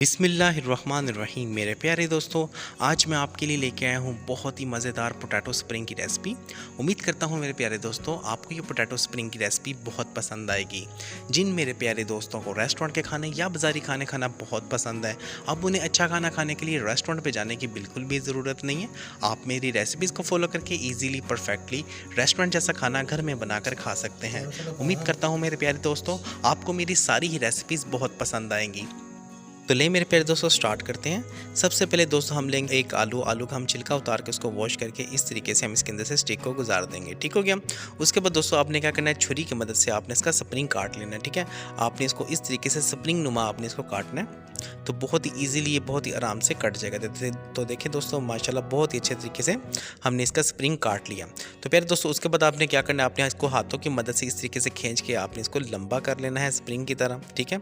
बिस्मिल्लाहिर्रहमानिर्रहीम। मेरे प्यारे दोस्तों, आज मैं आपके लिए लेके आया हूँ बहुत ही मज़ेदार पोटैटो स्प्रिंग की रेसिपी। उम्मीद करता हूँ मेरे प्यारे दोस्तों आपको ये पोटैटो स्प्रिंग की रेसिपी बहुत पसंद आएगी। जिन मेरे प्यारे दोस्तों को रेस्टोरेंट के खाने या बाज़ारी खाने खाना बहुत पसंद है, अब उन्हें अच्छा खाना खाने के लिए रेस्टोरेंट पर जाने की बिल्कुल भी ज़रूरत नहीं है। आप मेरी रेसिपीज़ को फॉलो करके ईजिली परफेक्टली रेस्टोरेंट जैसा खाना घर में बनाकर खा सकते हैं। उम्मीद करता हूँ मेरे प्यारे दोस्तों आपको मेरी सारी ही रेसिपीज़ बहुत पसंद आएंगी। तो ले मेरे प्यारे दोस्तों स्टार्ट करते हैं। सबसे पहले दोस्तों हम लेंगे एक आलू का हम छिलका उतार के उसको वॉश करके इस तरीके से हम इसके अंदर से स्टिक को गुजार देंगे। ठीक हो गया। उसके बाद दोस्तों आपने क्या करना है, छुरी की मदद से आपने इसका स्प्रिंग काट लेना है। ठीक है, आपने इसको इस तरीके से स्प्रिंग नुमा आपने इसको काटना है, तो बहुत ही ईजिली ये बहुत ही आराम से कट जाएगा। तो देखिए दोस्तों माशाल्लाह बहुत ही अच्छे तरीके से हमने इसका स्प्रिंग काट लिया। तो प्यारे दोस्तों उसके बाद आपने क्या करना है, आपने इसको हाथों की मदद से इस तरीके से खींच के आपने इसको लंबा कर लेना है स्प्रिंग की तरह। ठीक है,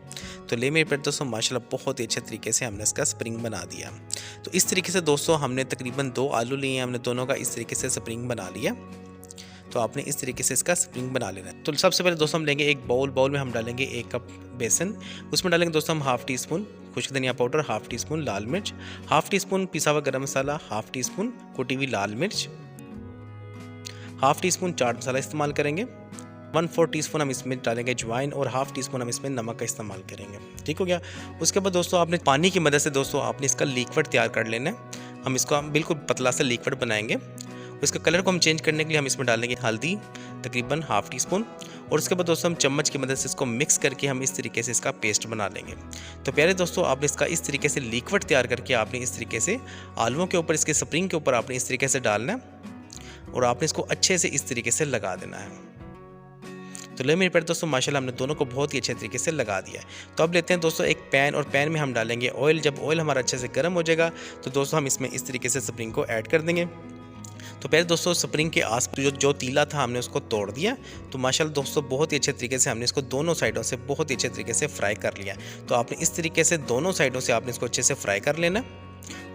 तो ले मेरे प्यारे दोस्तों माशाल्लाह बहुत ही अच्छे तरीके से हमने इसका स्प्रिंग बना दिया। तो इस तरीके से दोस्तों हमने तकरीबन 2 आलू लिए हैं, हमने दोनों का इस तरीके से स्प्रिंग बना लिया। तो आपने इस तरीके से इसका स्प्रिंग बना लेना है। तो सबसे पहले दोस्तों हम लेंगे एक बाउल में हम डालेंगे 1 कप बेसन। उसमें डालेंगे दोस्तों हम हाफ़ टी स्पून खुश्क धनिया पाउडर, हाफ़ टी स्पून लाल मिर्च, हाफ़ टी स्पून पिसा हुआ गरम मसाला, हाफ़ टी स्पून कुटी हुई लाल मिर्च, half tea spoon chaat masala इस्तेमाल करेंगे। 1/4 टीस्पून हम इसमें डालेंगे अजवाइन और हाफ़ टी स्पून हम इसमें नमक का इस्तेमाल करेंगे। ठीक हो गया। उसके बाद दोस्तों आपने पानी की मदद से दोस्तों आपने इसका लिक्विड तैयार कर लेना है। हम इसको बिल्कुल पतला सा लिक्विड बनाएंगे। इसका कलर को हम चेंज करने के लिए हम इसमें डालेंगे हल्दी तकरीबन हाफ़ टी स्पून, और उसके बाद दोस्तों हम चम्मच की मदद से इसको मिक्स करके हम इस तरीके से इसका पेस्ट बना लेंगे। तो प्यारे दोस्तों आपने इसका इस तरीके से लिक्विड तैयार करके आपने इस तरीके से आलूओं के ऊपर, इसके स्प्रिंग के ऊपर आपने इस तरीके से डालना है और आपने इसको अच्छे से इस तरीके से लगा देना है। तो ले मेरे प्यारे दोस्तों माशाल्लाह हमने दोनों को बहुत ही अच्छे तरीके से लगा दिया है। तो अब लेते हैं दोस्तों एक पैन, और पैन में हम डालेंगे ऑयल। जब ऑयल हमारा अच्छे से गर्म हो जाएगा तो दोस्तों हम इसमें इस तरीके से स्प्रिंग को ऐड कर देंगे। तो पहले दोस्तों स्प्रिंग के आस जो तीला था हमने उसको तोड़ दिया। तो माशाल्लाह दोस्तों बहुत ही अच्छे तरीके से हमने इसको दोनों साइडों से बहुत ही अच्छे तरीके से फ्राई कर लिया। तो आपने इस तरीके से दोनों साइडों से आपने इसको अच्छे से फ्राई कर लेना।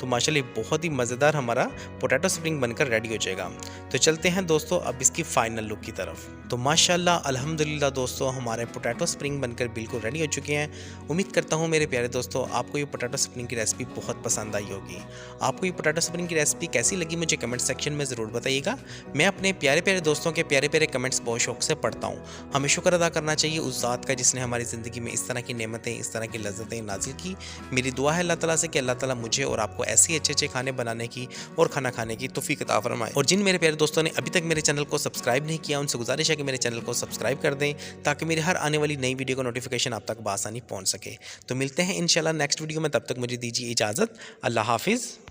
तो माशाल्लाह बहुत ही मज़ेदार हमारा पोटैटो स्प्रिंग बनकर रेडी हो जाएगा। तो चलते हैं दोस्तों अब इसकी फाइनल लुक की तरफ। तो माशाल्लाह अल्हम्दुलिल्लाह दोस्तों हमारे पोटैटो स्प्रिंग बनकर बिल्कुल रेडी हो चुके हैं। उम्मीद करता हूँ मेरे प्यारे दोस्तों आपको ये पोटैटो स्प्रिंग की रेसिपी बहुत पसंद आई होगी। आपको ये पोटैटो स्प्रिंग की रेसिपी कैसी लगी मुझे कमेंट सेक्शन में ज़रूर बताइएगा। मैं अपने प्यारे प्यारे दोस्तों के प्यारे प्यारे कमेंट्स बहुत शौक से पढ़ता हूँ। हमें शुक्र अदा करना चाहिए उस ज़ात का जिसने हमारी ज़िंदगी में इस तरह की नेमतें, इस तरह की लज़्ज़तें नाज़िल की। मेरी दुआ है अल्लाह ताला से कि अल्लाह ताला मुझे और आपको ऐसे अच्छे अच्छे खाने बनाने की और खाना खाने की तौफीक अता फरमाए। और जिन मेरे प्यारे दोस्तों ने अभी तक मेरे चैनल को सब्सक्राइब नहीं किया उनसे गुजारिश है कि मेरे चैनल को सब्सक्राइब कर दें, ताकि मेरी हर आने वाली नई वीडियो का नोटिफिकेशन आप तक बआसानी पहुंच सके। तो मिलते हैं इंशाल्लाह नेक्स्ट वीडियो में, तब तक मुझे दीजिए इजाज़त। अल्लाह हाफिज़।